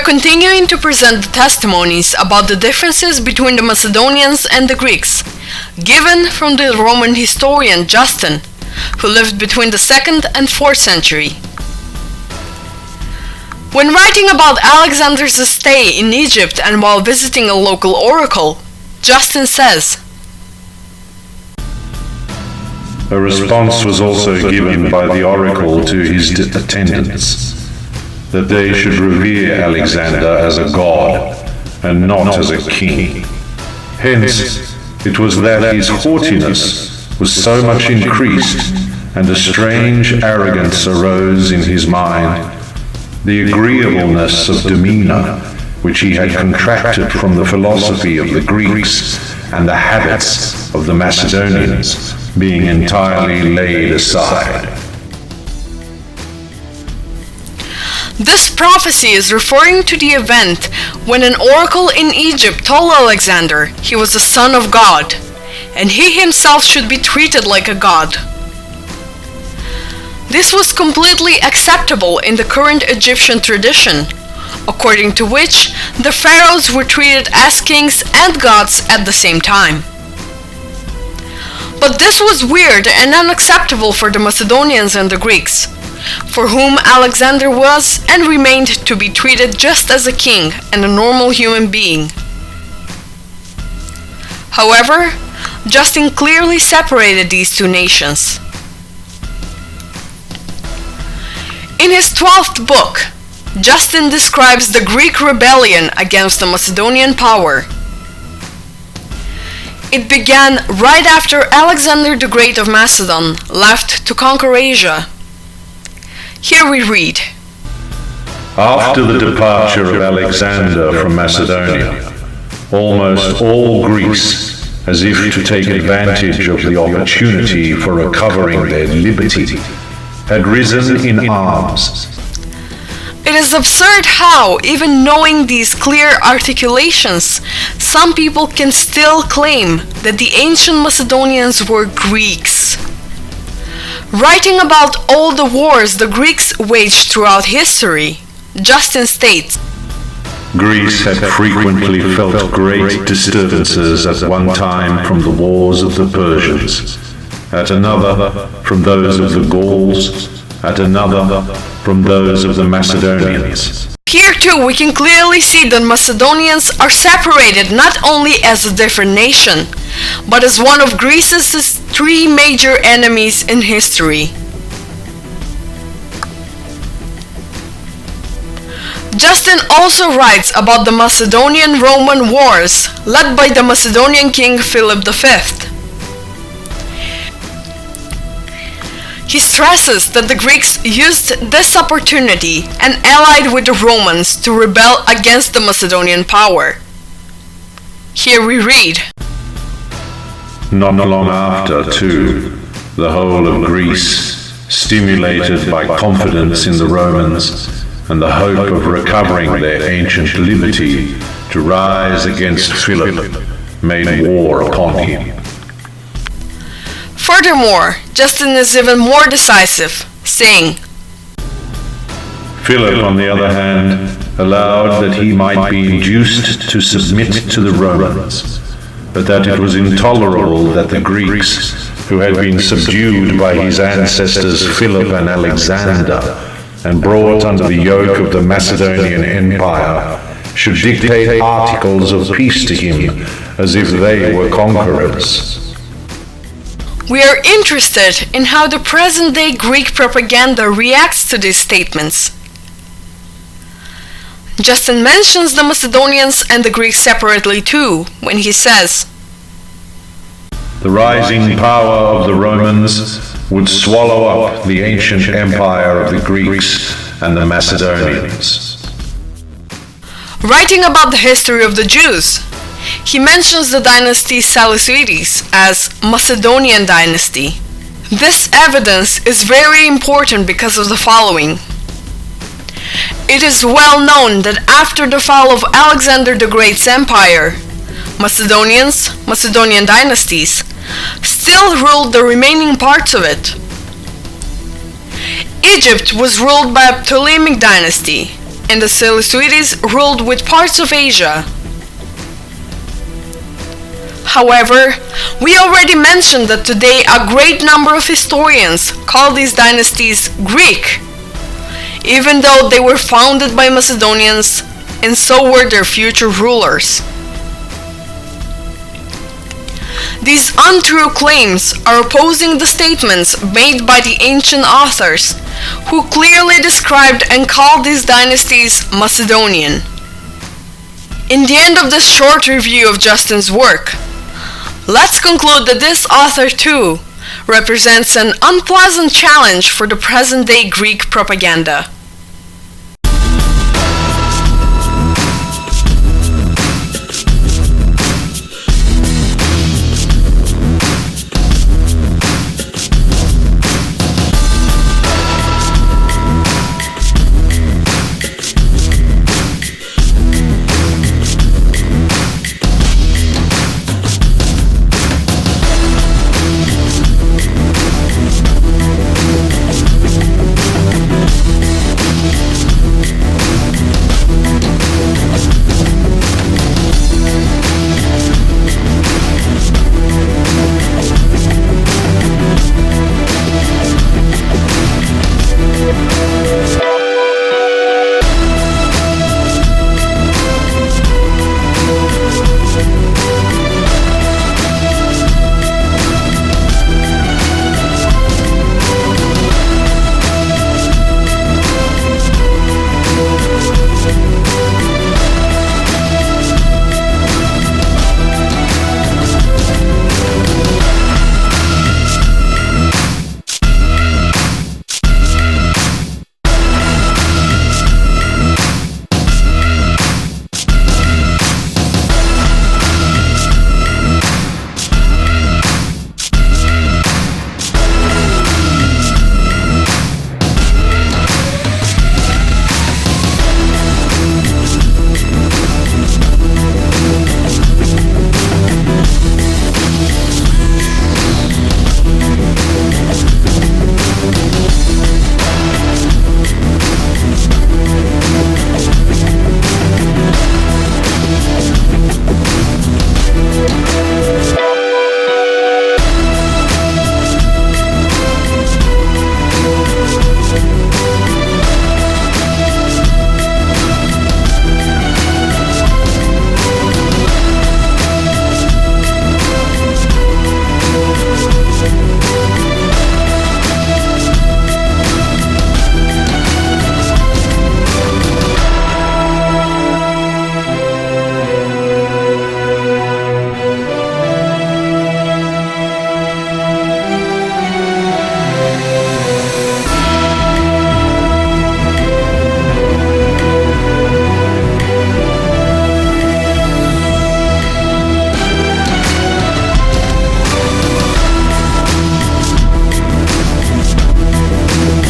are continuing to present the testimonies about the differences between the Macedonians and the Greeks, given from the Roman historian Justin, who lived between the 2nd and 4th century. When writing about Alexander's stay in Egypt and while visiting a local oracle, Justin says, "A response was also given by the oracle to his attendants, that they should revere Alexander as a god and not as a king. Hence, it was that his haughtiness was so much increased, and a strange arrogance arose in his mind, the agreeableness of demeanor which he had contracted from the philosophy of the Greeks and the habits of the Macedonians being entirely laid aside." This prophecy is referring to the event when an oracle in Egypt told Alexander he was the son of God, and he himself should be treated like a god. This was completely acceptable in the current Egyptian tradition, according to which the pharaohs were treated as kings and gods at the same time. But this was weird and unacceptable for the Macedonians and the Greeks, for whom Alexander was and remained to be treated just as a king and a normal human being. However, Justin clearly separated these two nations. In his 12th book, Justin describes the Greek rebellion against the Macedonian power. It began right after Alexander the Great of Macedon left to conquer Asia. Here we read, "After the departure of Alexander from Macedonia, almost all Greece, as if to take advantage of the opportunity for recovering their liberty, had risen in arms." It is absurd how, even knowing these clear articulations, some people can still claim that the ancient Macedonians were Greeks. Writing about all the wars the Greeks waged throughout history, Justin states, "Greece had frequently felt great disturbances at one time from the wars of the Persians, at another from those of the Gauls, at another from those of the Macedonians." Here too we can clearly see that Macedonians are separated not only as a different nation, but as one of Greece's three major enemies in history. Justin also writes about the Macedonian-Roman wars led by the Macedonian king Philip V. He stresses that the Greeks used this opportunity and allied with the Romans to rebel against the Macedonian power. Here we read, "Not long after, too, the whole of Greece, stimulated by confidence in the Romans and the hope of recovering their ancient liberty to rise against Philip, made war upon him." Furthermore, Justin is even more decisive, saying, "Philip, on the other hand, allowed that he might be induced to submit to the Romans, but that it was intolerable that the Greeks, who had been subdued by his ancestors Philip and Alexander, and brought under the yoke of the Macedonian Empire, should dictate articles of peace to him as if they were conquerors." We are interested in how the present-day Greek propaganda reacts to these statements. Justin mentions the Macedonians and the Greeks separately too, when he says, "The rising power of the Romans would swallow up the ancient empire of the Greeks and the Macedonians." Writing about the history of the Jews, he mentions the dynasty Seleucids as Macedonian dynasty. This evidence is very important because of the following. It is well known that after the fall of Alexander the Great's empire, Macedonian dynasties, still ruled the remaining parts of it. Egypt was ruled by a Ptolemaic dynasty, and the Seleucids ruled with parts of Asia. However, we already mentioned that today a great number of historians call these dynasties Greek, even though they were founded by Macedonians, and so were their future rulers. These untrue claims are opposing the statements made by the ancient authors, who clearly described and called these dynasties Macedonian. In the end of this short review of Justin's work, let's conclude that this author too represents an unpleasant challenge for the present-day Greek propaganda.